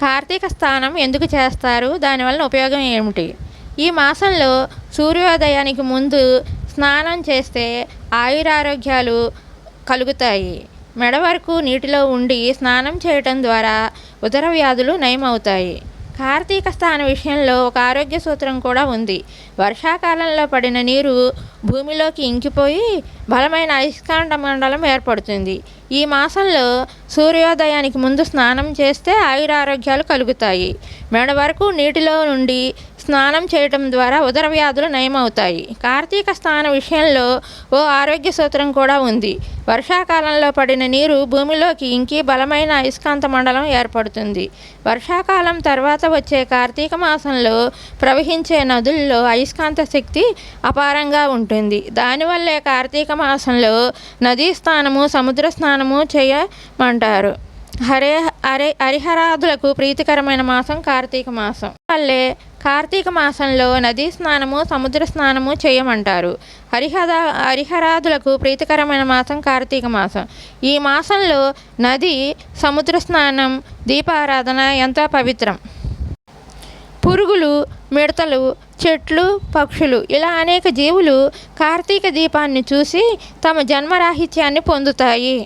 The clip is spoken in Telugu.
కార్తీక స్నానం ఎందుకు చేస్తారు? దానివలన ఉపయోగం ఏమిటి? ఈ మాసంలో సూర్యోదయానికి ముందు స్నానం చేస్తే ఆయురారోగ్యాలు కలుగుతాయి. మెడ వరకు నీటిలో ఉండి స్నానం చేయటం ద్వారా ఉదర వ్యాధులు నయమవుతాయి. కార్తీక స్నాన విషయంలో ఒక ఆరోగ్య సూత్రం కూడా ఉంది. వర్షాకాలంలో పడిన నీరు భూమిలోకి ఇంకిపోయి బలమైన అయస్కాంత మండలం ఏర్పడుతుంది. ఈ మాసంలో సూర్యోదయానికి ముందు స్నానం చేస్తే ఆయురారోగ్యాలు కలుగుతాయి. మెడ వరకు నీటిలో నుండి స్నానం చేయటం ద్వారా ఉదర వ్యాధులు నయమవుతాయి. కార్తీక స్నాన విషయంలో ఓ ఆరోగ్య సూత్రం కూడా ఉంది. వర్షాకాలంలో పడిన నీరు భూమిలోకి ఇంకి బలమైన అయస్కాంత మండలం ఏర్పడుతుంది. వర్షాకాలం తర్వాత వచ్చే కార్తీక మాసంలో ప్రవహించే నదుల్లో అయస్కాంత శక్తి అపారంగా ఉంటుంది. దానివల్లే కార్తీక మాసంలో నదీ స్నానము, సముద్ర స్నానము చేయమంటారు. హరిహరాదులకు ప్రీతికరమైన మాసం కార్తీక మాసం వల్లే కార్తీక మాసంలో నదీ స్నానము, సముద్ర స్నానము చేయమంటారు. హరిహరాదులకు ప్రీతికరమైన మాసం కార్తీక మాసం. ఈ మాసంలో నది, సముద్ర స్నానం, దీపారాధన ఎంతో పవిత్రం. పురుగులు, మిడతలు, చెట్లు, పక్షులు ఇలా అనేక జీవులు కార్తీక దీపాన్ని చూసి తమ జన్మరాహిత్యాన్ని పొందుతాయి.